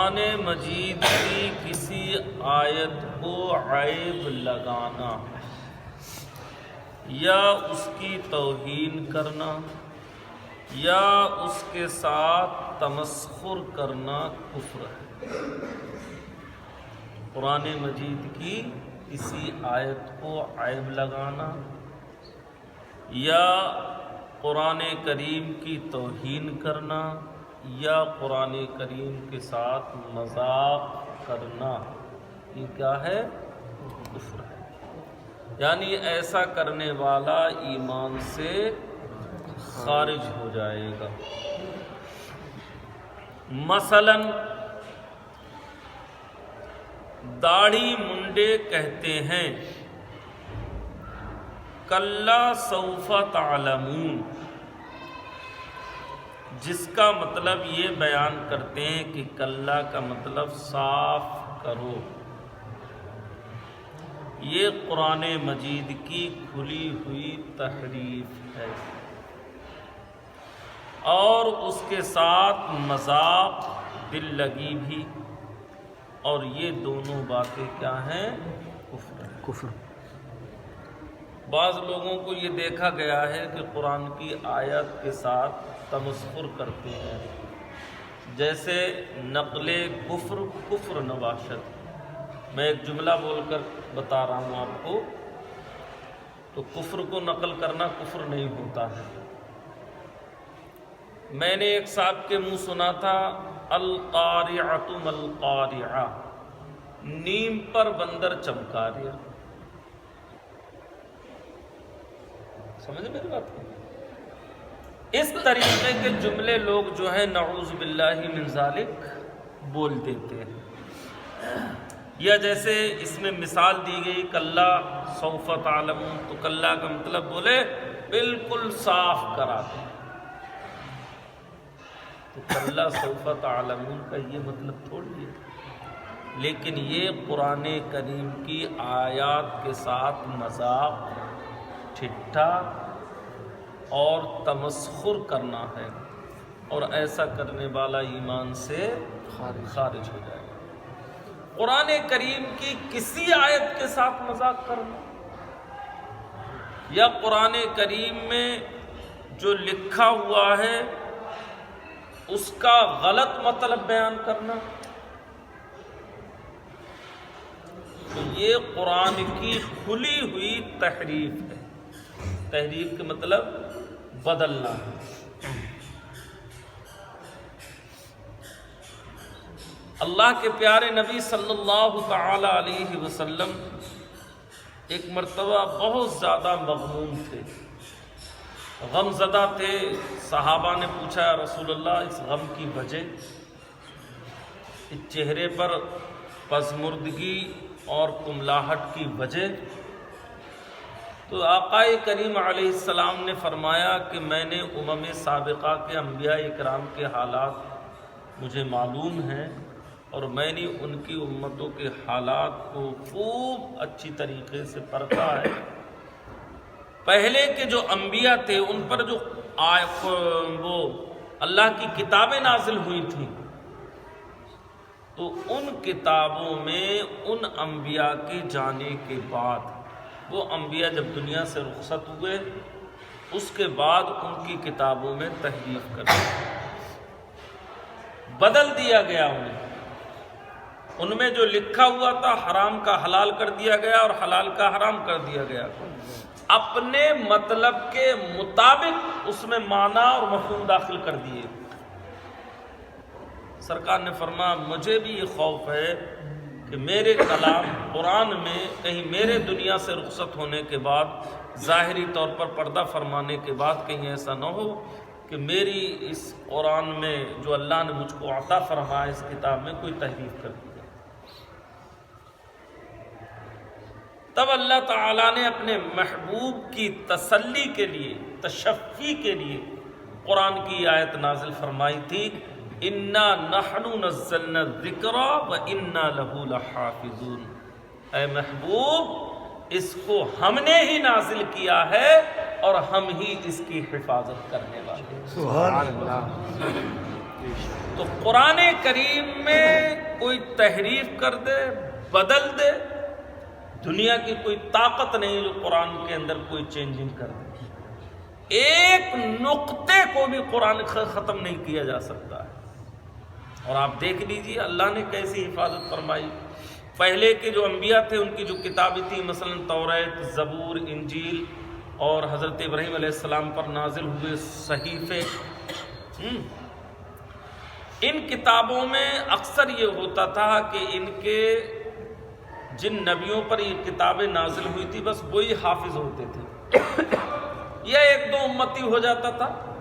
قرآن مجید کی کسی آیت کو عیب لگانا یا اس کی توہین کرنا یا اس کے ساتھ تمسخر کرنا کفر ہے۔ قرآن مجید کی کسی آیت کو عیب لگانا یا قرآن کریم کی توہین کرنا یا قرآن کریم کے ساتھ مذاق کرنا، یہ کیا ہے؟ کفر ہے۔ یعنی ایسا کرنے والا ایمان سے خارج ہو جائے گا۔ مثلا داڑھی منڈے کہتے ہیں کلا سوف تعلمون، جس کا مطلب یہ بیان کرتے ہیں کہ کلا کا مطلب صاف کرو۔ یہ قرآن مجید کی کھلی ہوئی تحریف ہے اور اس کے ساتھ مذاق، دل لگی بھی، اور یہ دونوں باتیں کیا ہیں؟ کفر۔ بعض لوگوں کو یہ دیکھا گیا ہے کہ قرآن کی آیت کے ساتھ تمسخر کرتے ہیں، جیسے نقل کفر نباشت۔ میں ایک جملہ بول کر بتا رہا ہوں آپ کو، تو کفر کو نقل کرنا کفر نہیں ہوتا ہے۔ میں نے ایک صاحب کے منہ سنا تھا القارعۃ مالقارعہ، نیم پر بندر چمکا دیا۔ سمجھے میری بات کو؟ اس طریقے کے جملے لوگ جو ہیں نعوذ باللہ من ذالک بول دیتے ہیں۔ یا جیسے اس میں مثال دی گئی کلا سوف تعلمون، تو کلا کا مطلب بولے بالکل صاف کرا دیں، تو کلا سوف تعلمون کا یہ مطلب تھوڑی ہے۔ لیکن یہ قرآن کریم کی آیات کے ساتھ مذاق، ٹھٹھا اور تمسخر کرنا ہے، اور ایسا کرنے والا ایمان سے خارج ہو جائے گا۔ قرآن کریم کی کسی آیت کے ساتھ مذاق کرنا یا قرآن کریم میں جو لکھا ہوا ہے اس کا غلط مطلب بیان کرنا، تو یہ قرآن کی کھلی ہوئی تحریف ہے۔ تحریف کے مطلب بدلنا ہے۔ اللہ کے پیارے نبی صلی اللہ تعالی علیہ وسلم ایک مرتبہ بہت زیادہ مغموم تھے، غم زدہ تھے۔ صحابہ نے پوچھا یا رسول اللہ اس غم کی وجہ، اس چہرے پر پژمردگی اور کملاہٹ کی وجہ؟ تو آقا کریم علیہ السلام نے فرمایا کہ میں نے امم سابقہ کے انبیاء اکرام کے حالات مجھے معلوم ہیں، اور میں نے ان کی امتوں کے حالات کو خوب اچھی طریقے سے پرکھا ہے۔ پہلے کے جو انبیاء تھے ان پر جو وہ اللہ کی کتابیں نازل ہوئی تھیں، تو ان کتابوں میں ان انبیاء کے جانے کے بعد، وہ انبیاء جب دنیا سے رخصت ہوئے اس کے بعد ان کی کتابوں میں تحریف کر دی، بدل دیا گیا انہیں۔ ان میں جو لکھا ہوا تھا حرام کا حلال کر دیا گیا اور حلال کا حرام کر دیا گیا، اپنے مطلب کے مطابق اس میں معنی اور مفہوم داخل کر دیے۔ سرکار نے فرمایا مجھے بھی یہ خوف ہے کہ میرے کلام قرآن میں کہیں میرے دنیا سے رخصت ہونے کے بعد، ظاہری طور پر پردہ فرمانے کے بعد، کہیں ایسا نہ ہو کہ میری اس قرآن میں جو اللہ نے مجھ کو عطا فرمایا اس کتاب میں کوئی تحریف کر دی۔ تب اللہ تعالیٰ نے اپنے محبوب کی تسلی کے لیے، تشفی کے لیے قرآن کی آیت نازل فرمائی تھی، اِنَّا نَحْنُ نَزَّلْنَا الذِّكْرَ وَإِنَّا لَهُ لَحَافِظُونَ، اے محبوب اس کو ہم نے ہی نازل کیا ہے اور ہم ہی اس کی حفاظت کرنے والے ہیں۔ سبحان اللہ۔ تو قرآن کریم میں کوئی تحریف کر دے، بدل دے، دنیا کی کوئی طاقت نہیں جو قرآن کے اندر کوئی چینجنگ کر دے۔ ایک نقطے کو بھی قرآن ختم نہیں کیا جا سکتا ہے۔ اور آپ دیکھ لیجئے اللہ نے کیسی حفاظت فرمائی۔ پہلے کے جو انبیاء تھے ان کی جو کتابیں تھیں، مثلا توریت، زبور، انجیل اور حضرت ابراہیم علیہ السلام پر نازل ہوئے صحیفے، ان کتابوں میں اکثر یہ ہوتا تھا کہ ان کے جن نبیوں پر یہ کتابیں نازل ہوئی تھی بس وہی حافظ ہوتے تھے، یا ایک دو امتی ہو جاتا تھا،